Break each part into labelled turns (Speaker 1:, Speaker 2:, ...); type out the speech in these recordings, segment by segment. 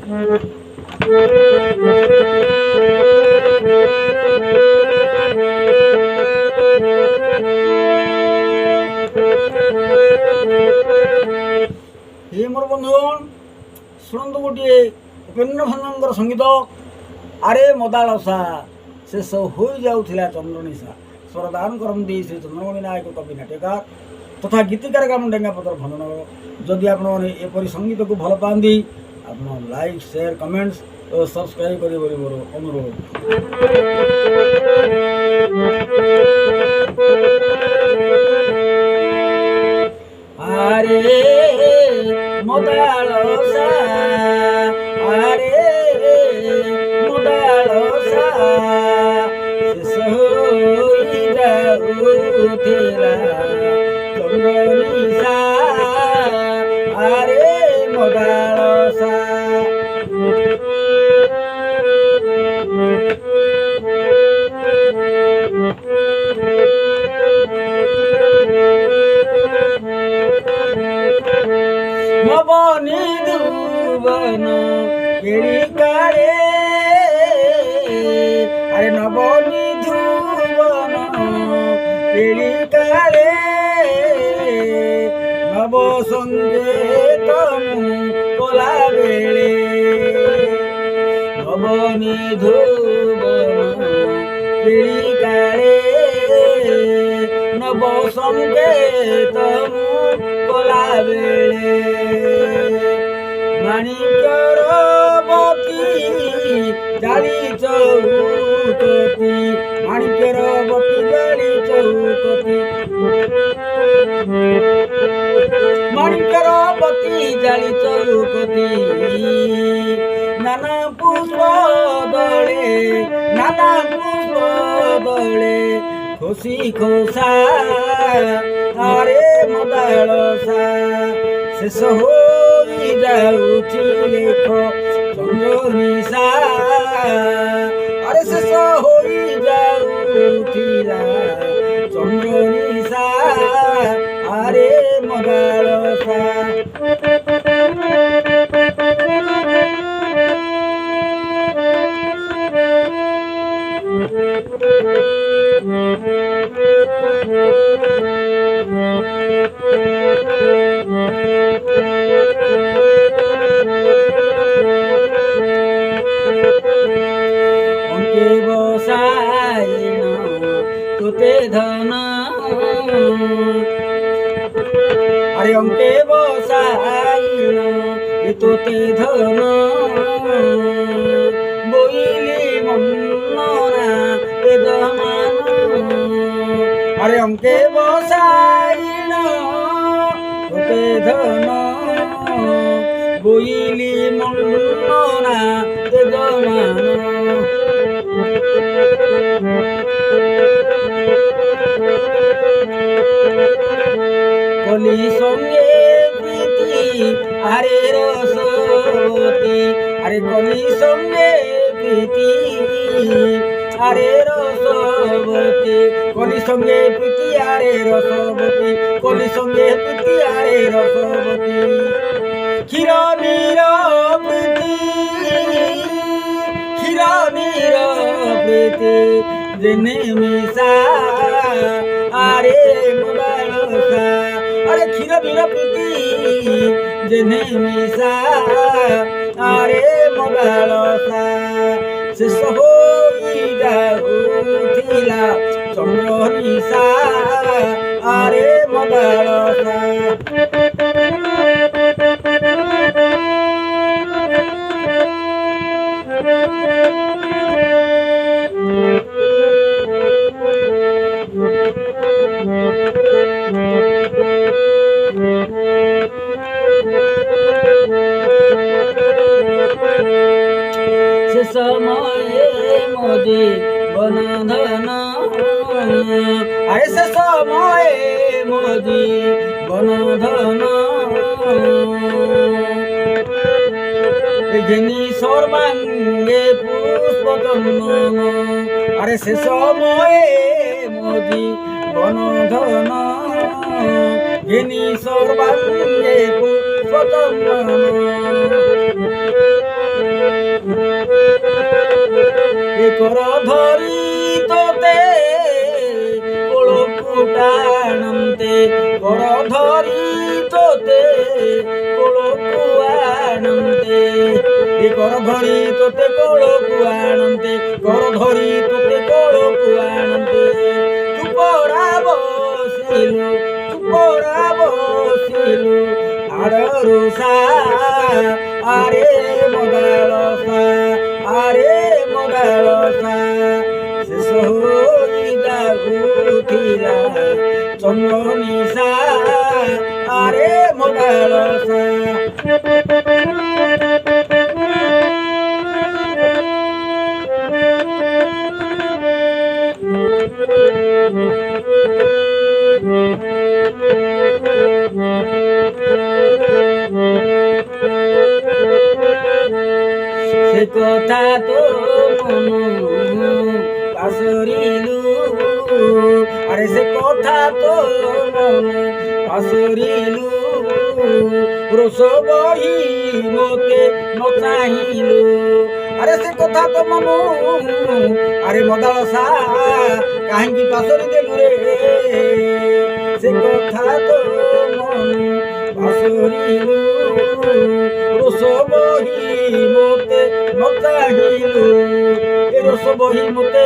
Speaker 1: हे मोर बंधुगण शुणु गोटे उपेन्द्र भंजनकर संगीत आरे मदालसा शेष हो जाऊला चंद्रनिशा स्वरदान करती श्री चंद्रमणि नायक कवि नाट्यकार तथा गीतिकार ग्राम डेंगापतर भंजनगर जदि आपरी संगीत को भल पाती आप लाइक शेयर कमेंट्स और सब्सक्राइब करें मोर अनुरोध। आरे मदालसा आरे मदालसा शेष होई जाऊला चंद्रनिशा आरे मदालसा। नवनी धुवन केड़ी काले अरे नवनी धुवन केड़ी काले नव संगीत कोला बेले नवनी धुवन केड़ी काले नव संगीत कोला बेले माणिक्यर बती जाली चौकती माणिक्यर बती जाली चौकती माणिक्यर बती जाली चौकती नाना पुष्प दले खुशी खोसा आरे मदालसा शेष हो जाऊची लेख चंद्रनिशा अरे शेष हो जाऊला चंद्रनिशा आरे मदालसा। अंके बसाइन तुते धन अरे अंके बसाइन तुते धन बोइली मन्ना वेदमान अरे अंके बसाइन तुते धन बोइली मन्ना वेदमान कली संगे प्रीति आरे रसवती अरे कली संगे प्रीति आरे रसवती कली संगे प्रीति आरे रसवती कली संगे प्रीति आरे रसवती क्षीर नीर प्रीति क्षीर नीर प्रीति जेने मिशा आरे मदालसा अरे क्षीर नीर प्रीति जेने मिशा आरे मदालसा शेष हो जाऊला चंद्रनिशा आरे मदालसा। समय मोदी बनधन ऐसे समय मोदी बनधन घिनी सर्वांगे पुष्प चंदन अरे से समय मोदी बनधन घिनी सर्वांगे पुष्प चंदन কর ধরি তোতে কোলকু টানন্তে কর ধরি তোতে কোলকু আনন্তে কর ধরি তোতে কোলকু আনন্তে কর ধরি তোতে কোলকু আনন্তে তু পড়া বসিলু তু পড়া বসিলু আড়রু সা আরে মদালসা আরে মদালসা শেষ হই যাগুথিলা চন্দ্রনিশা আরে মদালসা সে কথা তো মনু পাশরিলু আরে সে কথা তো মনু পাশরিলু রস বহি মতে নচাহিলু আরে সে কথা তো মনু আরে মদালসা কাহিঁকি পাশরি দেলু রে সে কথা তো মনু পাশরিলু রস বহি মতে নচাহিলু এ রস বহি মতে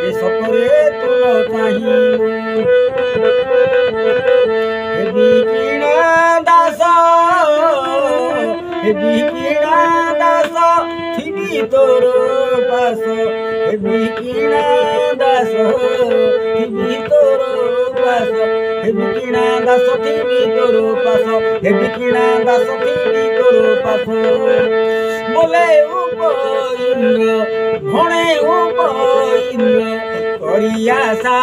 Speaker 1: এ সপরে তু নচাহিলু হে বিকিনা দাস হে বিকিনা দাস থিবি তোর পাশ হে বিকিনা দাস থিবি তোর পাশ হে বিকিনা দাস থিবি তোর পাশ হে বিকিনা দাস থিবি তোর পাশ বলে উপইন্দ্র ভণে উপইন্দ্র করিয়া সা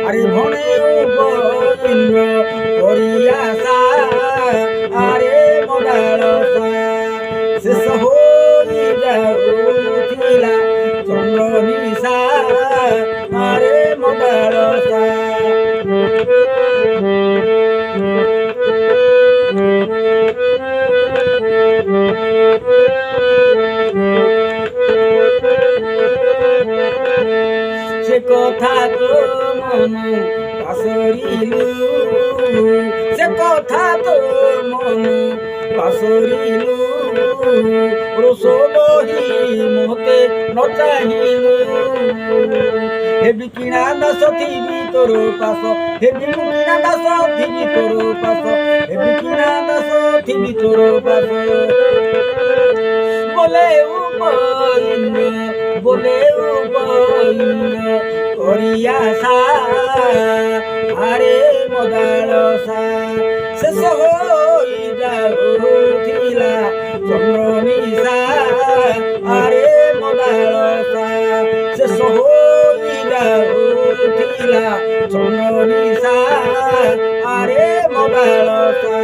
Speaker 1: আরে ভণে উপইন্দ্র করিয়া সা আরে মদালসা শেষ হই যাউথিলা চন্দ্রনিশা আরে মদালসা সে কথা তো মনু পাশরিলু সে কথা তো মনু পাশরিলু রস বহি মতে নচাহিলু হে বিকিনা দাস থিবি তোর পাশ হে বিকিনা দাস থিবি তোর পাশ হে বিকিনা দাস থিবি তোর পাশ বলে উপইন্দ্র বলে উপইন্দ্র করিয়া সা আরে মদালসা শেষ হই যাউথিলা চন্দ্রনিশা আরে মদালসা শেষ হই যাউথিলা চন্দ্রনিশা আরে মদালসা